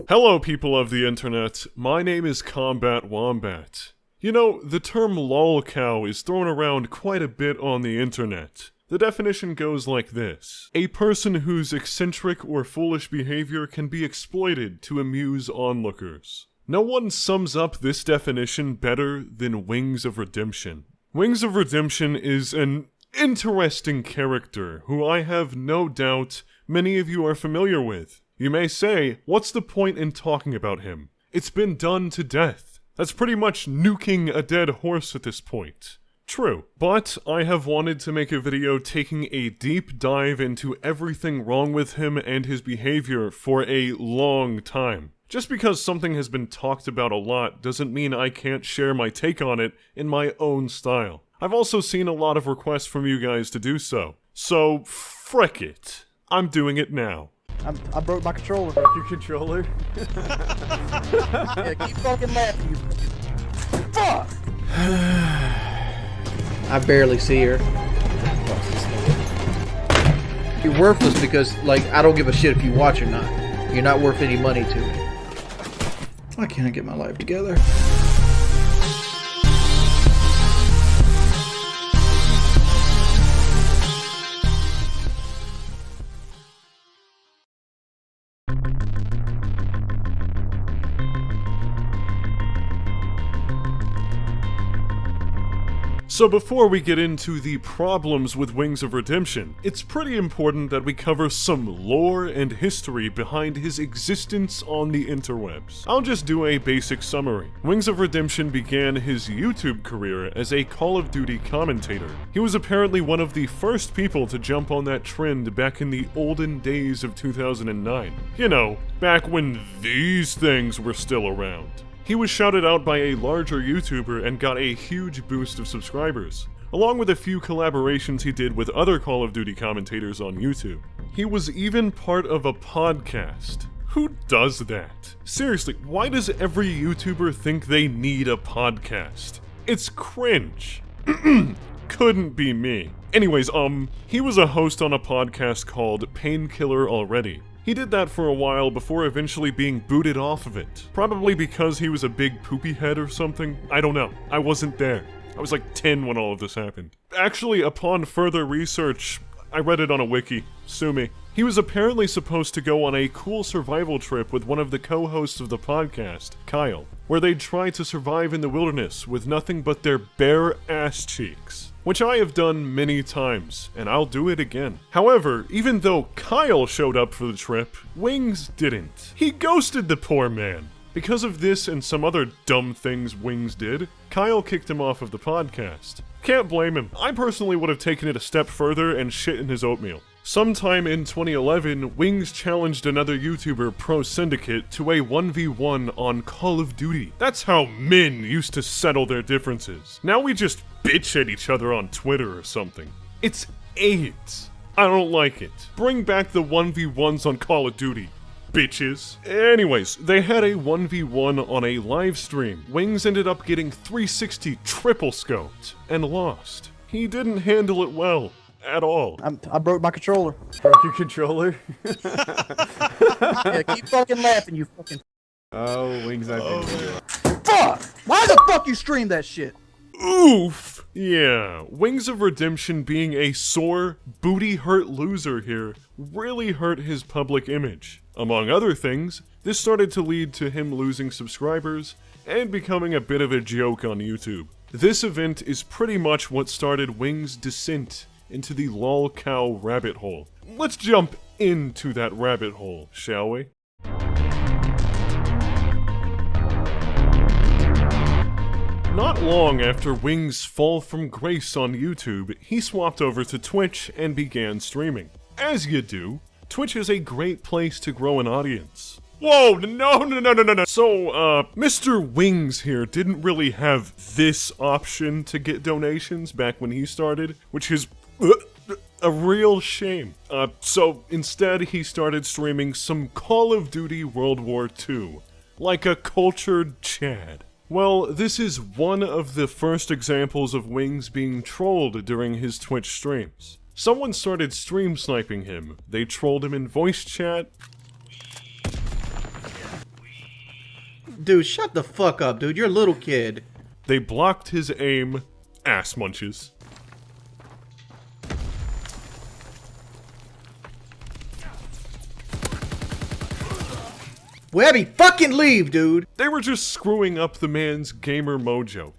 Hello people of the internet, my name is Wombat. You know, the term lolcow is thrown around quite a bit on the internet. The definition goes like this: a person whose eccentric or foolish behavior can be exploited to amuse onlookers. No one sums up this definition better than Wings of Redemption. Wings of Redemption is an interesting character who I have no doubt many of you are familiar with. You may say, what's the point in talking about him? It's been done to death. That's pretty much nuking a dead horse at this point. True, but I have wanted to make a video taking a deep dive into everything wrong with him and his behavior for a long time. Just because something has been talked about a lot doesn't mean I can't share my take on it in my own style. I've also seen a lot of requests from you guys to do so. So, frick it. I'm doing it now. I broke my controller. Broke your controller? Yeah, keep fucking laughing, you fuck! I barely see her. You're worthless because, like, I don't give a shit if you watch or not. You're not worth any money to me. Why can't I get my life together? So before we get into the problems with Wings of Redemption, it's pretty important that we cover some lore and history behind his existence on the interwebs. I'll just do a basic summary. Wings of Redemption began his YouTube career as a Call of Duty commentator. He was apparently one of the first people to jump on that trend back in the olden days of 2009. You know, back when these things were still around. He was shouted out by a larger YouTuber and got a huge boost of subscribers, along with a few collaborations he did with other Call of Duty commentators on YouTube. He was even part of a podcast. Who does that? Seriously, why does every YouTuber think they need a podcast? It's cringe. Couldn't be me. Anyways, he was a host on a podcast called Painkiller Already. He did that for a while before eventually being booted off of it. Probably because he was a big poopy head or something. I don't know. I wasn't there. I was like 10 when all of this happened. Actually, upon further research, I read it on a wiki. Sue me. He was apparently supposed to go on a cool survival trip with one of the co-hosts of the podcast, Kyle, where they'd try to survive in the wilderness with nothing but their bare ass cheeks. Which I have done many times, and I'll do it again. However, even though Kyle showed up for the trip, Wings didn't. He ghosted the poor man. Because of this and some other dumb things Wings did, Kyle kicked him off of the podcast. Can't blame him. I personally would have taken it a step further and shit in his oatmeal. Sometime in 2011, Wings challenged another YouTuber, Pro Syndicate, to a 1v1 on Call of Duty. That's how men used to settle their differences. Now we just bitch at each other on Twitter or something. It's AIDS. I don't like it. Bring back the 1v1s on Call of Duty, bitches. Anyways, they had a 1v1 on a live stream. Wings ended up getting 360 triple scoped and lost. He didn't handle it well. At all. I broke my controller. Broke your controller? Yeah, keep fucking laughing, you fucking... Oh, Wings, I think. Fuck! Why the fuck you stream that shit? Oof! Yeah, Wings of Redemption being a sore, booty-hurt loser here really hurt his public image. Among other things, this started to lead to him losing subscribers and becoming a bit of a joke on YouTube. This event is pretty much what started Wings' descent into the lolcow rabbit hole. Let's jump into that rabbit hole, shall we? Not long after Wings' fall from grace on YouTube, he swapped over to Twitch and began streaming. As you do, Twitch is a great place to grow an audience. Whoa, no. So, Mr. Wings here didn't really have this option to get donations back when he started, which is a real shame. So instead he started streaming some Call of Duty World War II, like a cultured Chad. Well, this is one of the first examples of Wings being trolled during his Twitch streams. Someone started stream sniping him. They trolled him in voice chat. Dude, shut the fuck up, dude. You're a little kid. They blocked his aim. Ass munches. Webby, fucking leave, dude. They were just screwing up the man's gamer mojo.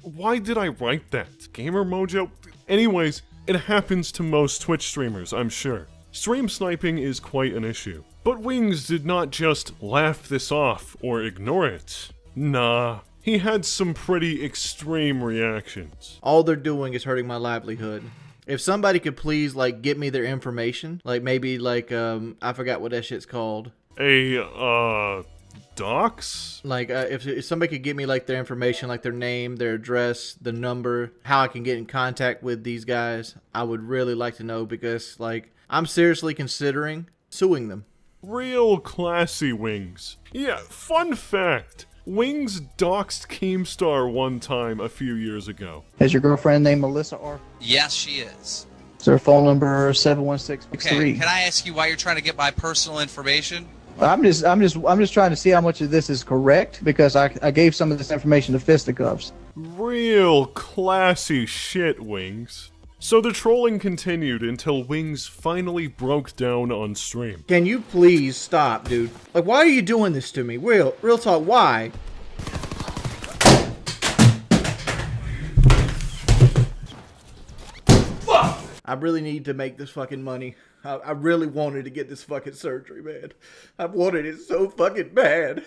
Why did I write that? Gamer mojo? Anyways, it happens to most Twitch streamers, I'm sure. Stream sniping is quite an issue. But Wings did not just laugh this off or ignore it. Nah, he had some pretty extreme reactions. All they're doing is hurting my livelihood. If somebody could please, like, get me their information, like, maybe, like, I forgot what that shit's called. Docs? Like, if somebody could get me, like, their information, like their name, their address, the number, how I can get in contact with these guys, I would really like to know, because, like, I'm seriously considering suing them. Real classy, Wings. Yeah, fun fact. Wings doxed Keemstar one time a few years ago. Is your girlfriend named Melissa R? Yes, she is. Is her phone number 71663? Okay, can I ask you why you're trying to get my personal information? I'm just trying to see how much of this is correct, because I gave some of this information to Fisticuffs. Real classy shit, Wings. So the trolling continued until Wings finally broke down on stream. Can you please stop, dude? Like, why are you doing this to me? Real talk, why? Fuck! I really need to make this fucking money. I really wanted to get this fucking surgery, man. I've wanted it so fucking bad.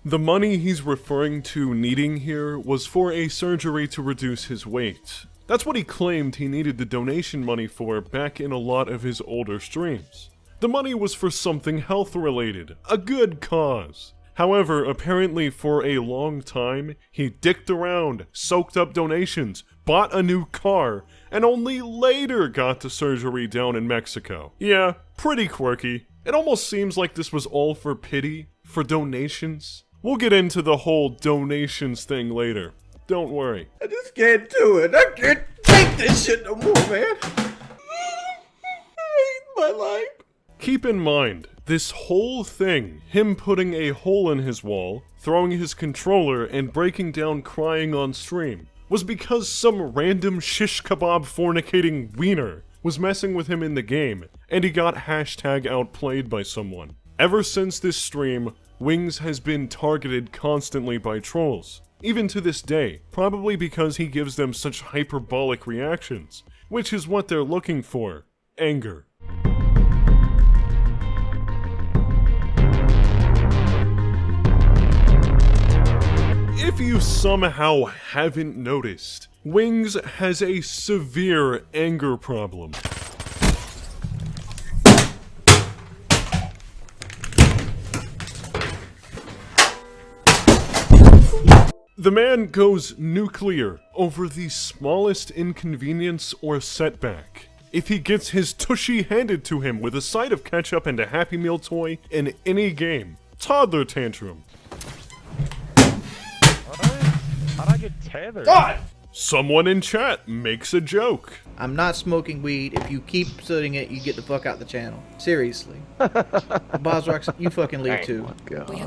The money he's referring to needing here was for a surgery to reduce his weight. That's what he claimed he needed the donation money for back in a lot of his older streams. The money was for something health related, a good cause. However, apparently for a long time, he dicked around, soaked up donations, bought a new car, and only later got the surgery down in Mexico. Yeah, pretty quirky. It almost seems like this was all for pity, for donations. We'll get into the whole donations thing later. Don't worry. I just can't do it. I can't take this shit no more, man. I hate my life. Keep in mind, this whole thing, him putting a hole in his wall, throwing his controller, and breaking down crying on stream, was because some random shish kebab fornicating wiener was messing with him in the game, and he got hashtag outplayed by someone. Ever since this stream, Wings has been targeted constantly by trolls, even to this day, probably because he gives them such hyperbolic reactions, which is what they're looking for, anger. If you somehow haven't noticed, Wings has a severe anger problem. The man goes nuclear over the smallest inconvenience or setback. If he gets his tushy handed to him with a side of ketchup and a Happy Meal toy in any game, toddler tantrum. How'd I get tethered? God! Someone in chat makes a joke. I'm not smoking weed. If you keep studying it, you get the fuck out the channel. Seriously. Bozrox, you fucking leave too.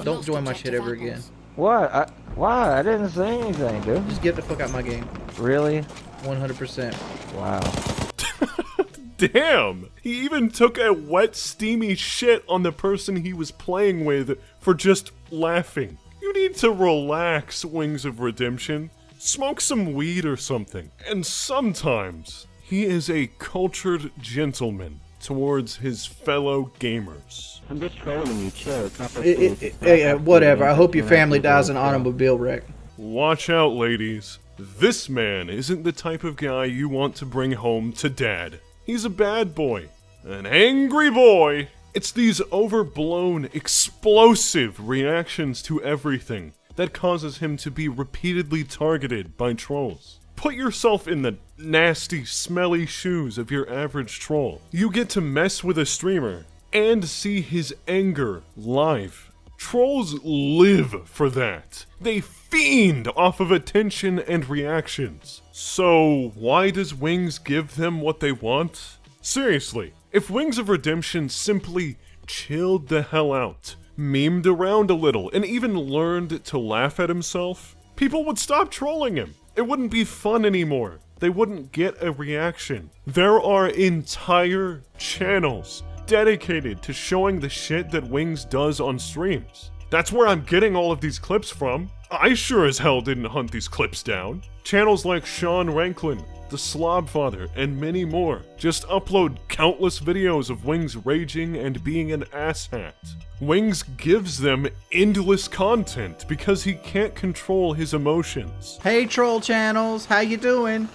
Don't join my shit ever again. What? Why? I didn't say anything, dude. Just get the fuck out my game. Really? 100%. Wow. Damn! He even took a wet, steamy shit on the person he was playing with for just laughing. You need to relax, Wings of Redemption. Smoke some weed or something. And sometimes, he is a cultured gentleman towards his fellow gamers. I'm just trolling you, chill. It's not Yeah, whatever. I hope your family dies in an automobile wreck. Watch out, ladies. This man isn't the type of guy you want to bring home to dad. He's a bad boy. An angry boy. It's these overblown, explosive reactions to everything that causes him to be repeatedly targeted by trolls. Put yourself in the nasty, smelly shoes of your average troll. You get to mess with a streamer and see his anger live. Trolls live for that. They fiend off of attention and reactions. So why does Wings give them what they want? Seriously, if Wings of Redemption simply chilled the hell out, memed around a little, and even learned to laugh at himself, people would stop trolling him. It wouldn't be fun anymore. They wouldn't get a reaction. There are entire channels dedicated to showing the shit that Wings does on streams. That's where I'm getting all of these clips from. I sure as hell didn't hunt these clips down. Channels like Sean Ranklin, The Slobfather, and many more just upload countless videos of Wings raging and being an asshat. Wings gives them endless content because he can't control his emotions. Hey troll channels, how you doing?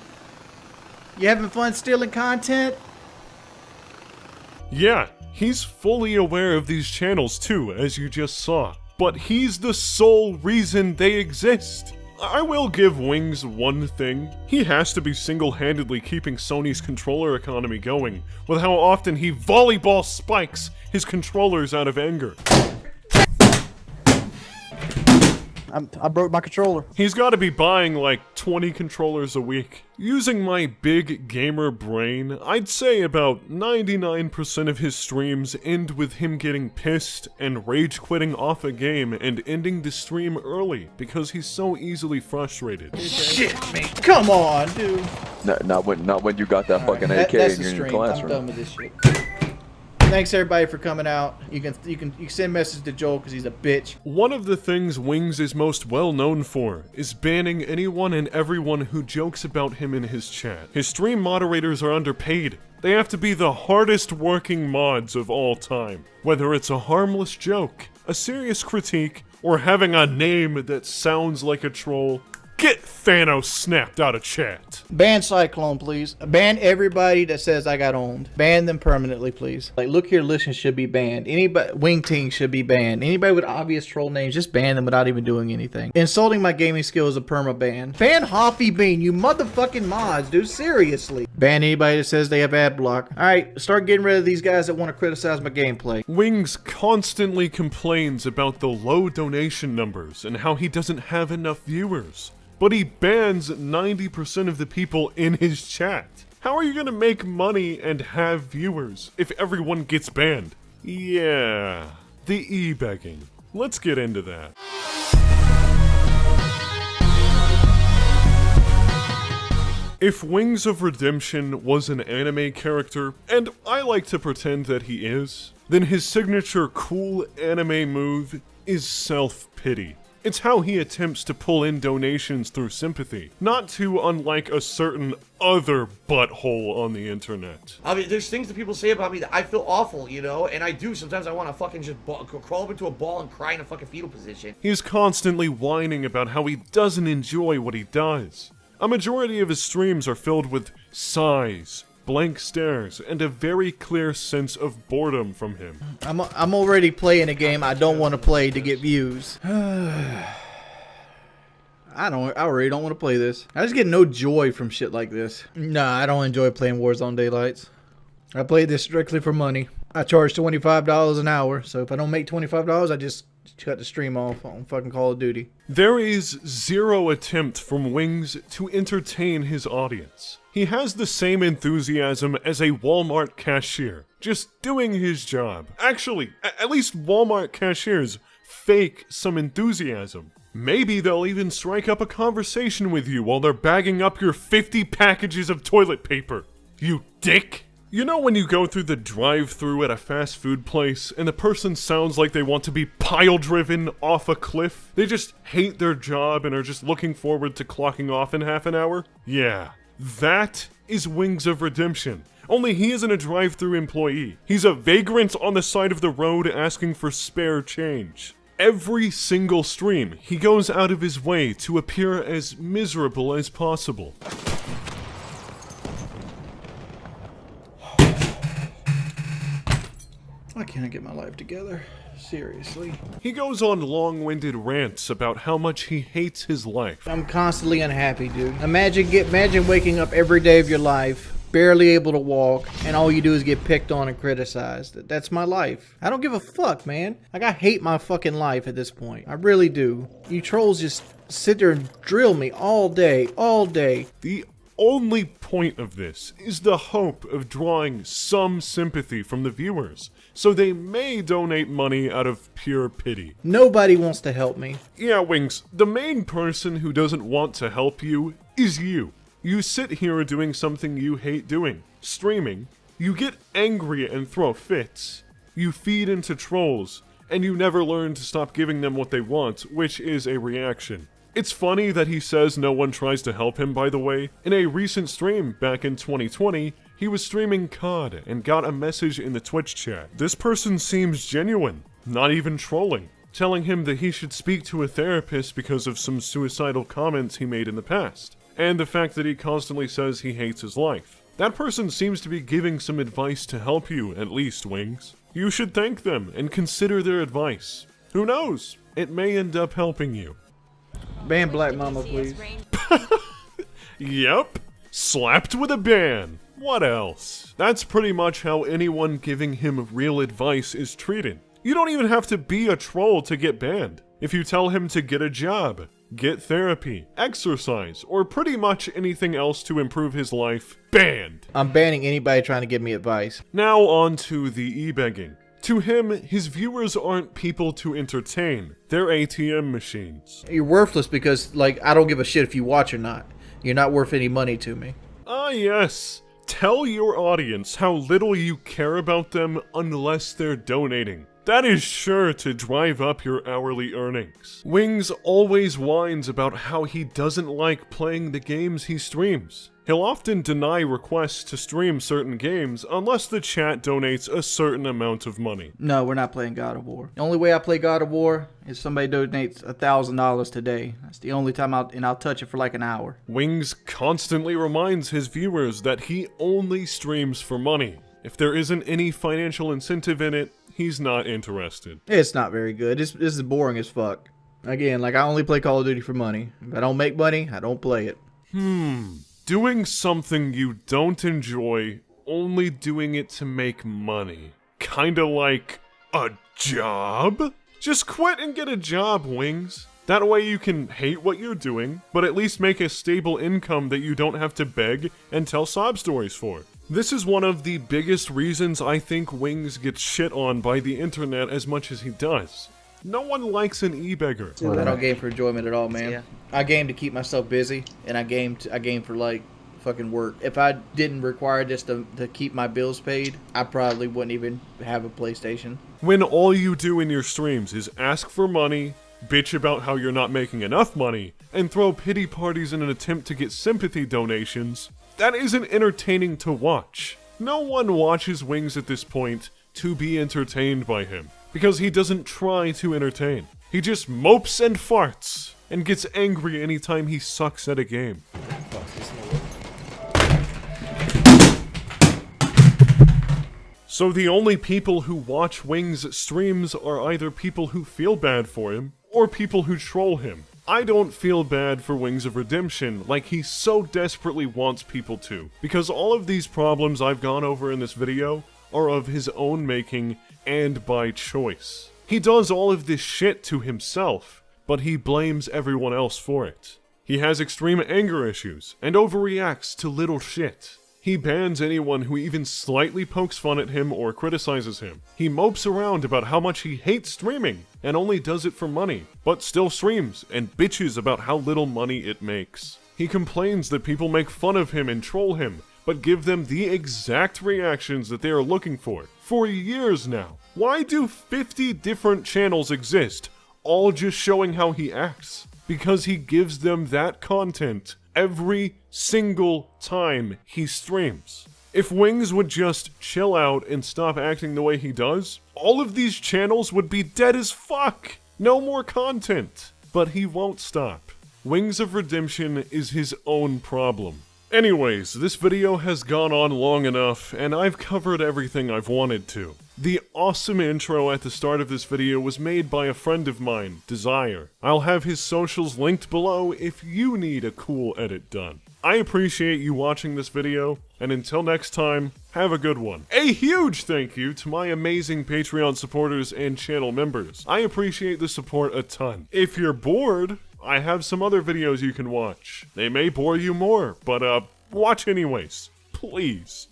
You having fun stealing content? Yeah, he's fully aware of these channels too, as you just saw. But he's the sole reason they exist. I will give Wings one thing. He has to be single-handedly keeping Sony's controller economy going, with how often he volleyball spikes his controllers out of anger. I broke my controller. He's got to be buying like 20 controllers a week. Using my big gamer brain, I'd say about 99% of his streams end with him getting pissed and rage quitting off a game and ending the stream early because he's so easily frustrated. Shit, man. Come on, dude. Not when you got that fucking AK That's in the your stream. classroom. I'm done with this shit. Thanks everybody for coming out. You can send message to Joel because he's a bitch. One of the things Wings is most well known for is banning anyone and everyone who jokes about him in his chat. His stream moderators are underpaid. They have to be the hardest working mods of all time. Whether it's a harmless joke, a serious critique, or having a name that sounds like a troll, get Thanos snapped out of chat. Ban Cyclone, please. Ban everybody that says I got owned. Ban them permanently, please. Like, Look Here Listen should be banned. Anybody, Wing Team should be banned. Anybody with obvious troll names, just ban them without even doing anything. Insulting my gaming skill is a perma ban. Ban Hoffy Bean, you motherfucking mods, dude. Seriously. Ban anybody that says they have ad block. Alright, start getting rid of these guys that want to criticize my gameplay. Wings constantly complains about the low donation numbers and how he doesn't have enough viewers. But he bans 90% of the people in his chat. How are you gonna make money and have viewers if everyone gets banned? Yeah, the e-begging. Let's get into that. If Wings of Redemption was an anime character, and I like to pretend that he is, then his signature cool anime move is self-pity. It's how he attempts to pull in donations through sympathy, not too unlike a certain other butthole on the internet. I mean, there's things that people say about me that I feel awful, you know, and I do. Sometimes I want to fucking just crawl up into a ball and cry in a fucking fetal position. He's constantly whining about how he doesn't enjoy what he does. A majority of his streams are filled with sighs, blank stares, and a very clear sense of boredom from him. I'm already playing a game I don't want to play to get views. I already don't want to play this. I just get no joy from shit like this. Nah, I don't enjoy playing Warzone Daylights. I play this strictly for money. I charge $25 an hour, so if I don't make $25, I just cut the stream off on fucking Call of Duty. There is zero attempt from Wings to entertain his audience. He has the same enthusiasm as a Walmart cashier, just doing his job. Actually, at least Walmart cashiers fake some enthusiasm. Maybe they'll even strike up a conversation with you while they're bagging up your 50 packages of toilet paper. You dick! You know when you go through the drive-thru at a fast food place and the person sounds like they want to be pile-driven off a cliff? They just hate their job and are just looking forward to clocking off in half an hour? Yeah, that is Wings of Redemption. Only he isn't a drive-thru employee. He's a vagrant on the side of the road asking for spare change. Every single stream, he goes out of his way to appear as miserable as possible. Why can't I get my life together? Seriously. He goes on long-winded rants about how much he hates his life. I'm constantly unhappy, dude. Imagine waking up every day of your life, barely able to walk, and all you do is get picked on and criticized. That's my life. I don't give a fuck, man. Like, I hate my fucking life at this point. I really do. You trolls just sit there and drill me all day, all day. The only point of this is the hope of drawing some sympathy from the viewers, so they may donate money out of pure pity. Nobody wants to help me. Yeah, Wings, the main person who doesn't want to help you is you. You sit here doing something you hate doing, streaming, you get angry and throw fits, you feed into trolls, and you never learn to stop giving them what they want, which is a reaction. It's funny that he says no one tries to help him, by the way. In a recent stream back in 2020, he was streaming COD and got a message in the Twitch chat. This person seems genuine, not even trolling, telling him that he should speak to a therapist because of some suicidal comments he made in the past, and the fact that he constantly says he hates his life. That person seems to be giving some advice to help you, at least, Wings. You should thank them and consider their advice. Who knows? It may end up helping you. Ban Black Mama, please. Yep. Slapped with a ban. What else? That's pretty much how anyone giving him real advice is treated. You don't even have to be a troll to get banned. If you tell him to get a job, get therapy, exercise, or pretty much anything else to improve his life, banned. I'm banning anybody trying to give me advice. Now on to the e-begging. To him, his viewers aren't people to entertain. They're ATM machines. You're worthless because, like, I don't give a shit if you watch or not. You're not worth any money to me. Ah yes. Tell your audience how little you care about them unless they're donating. That is sure to drive up your hourly earnings. Wings always whines about how he doesn't like playing the games he streams. He'll often deny requests to stream certain games unless the chat donates a certain amount of money. No, we're not playing God of War. The only way I play God of War is somebody donates $1,000 today. That's the only time I'll touch it for like an hour. Wings constantly reminds his viewers that he only streams for money. If there isn't any financial incentive in it, he's not interested. It's not very good. This is boring as fuck. Again, like, I only play Call of Duty for money. If I don't make money, I don't play it. Doing something you don't enjoy, only doing it to make money. Kinda like a job? Just quit and get a job, Wings. That way you can hate what you're doing, but at least make a stable income that you don't have to beg and tell sob stories for. This is one of the biggest reasons I think Wings gets shit on by the internet as much as he does. No one likes an e-beggar. I don't game for enjoyment at all, man. Yeah. I game to keep myself busy, and I game for like fucking work. If I didn't require this to keep my bills paid, I probably wouldn't even have a PlayStation. When all you do in your streams is ask for money, bitch about how you're not making enough money, and throw pity parties in an attempt to get sympathy donations, that isn't entertaining to watch. No one watches Wings at this point to be entertained by him, because he doesn't try to entertain. He just mopes and farts, and gets angry anytime he sucks at a game. So the only people who watch Wings streams are either people who feel bad for him, or people who troll him. I don't feel bad for Wings of Redemption like he so desperately wants people to, because all of these problems I've gone over in this video are of his own making and by choice. He does all of this shit to himself, but he blames everyone else for it. He has extreme anger issues and overreacts to little shit. He bans anyone who even slightly pokes fun at him or criticizes him. He mopes around about how much he hates streaming and only does it for money, but still streams and bitches about how little money it makes. He complains that people make fun of him and troll him, but give them the exact reactions that they are looking for years now. Why do 50 different channels exist, all just showing how he acts? Because he gives them that content every single time he streams. If Wings would just chill out and stop acting the way he does, all of these channels would be dead as fuck. No more content. But he won't stop. Wings of Redemption is his own problem. Anyways, this video has gone on long enough, and I've covered everything I've wanted to. The awesome intro at the start of this video was made by a friend of mine, Desire. I'll have his socials linked below if you need a cool edit done. I appreciate you watching this video, and until next time, have a good one. A huge thank you to my amazing Patreon supporters and channel members. I appreciate the support a ton. If you're bored, I have some other videos you can watch. They may bore you more, but watch anyways. Please.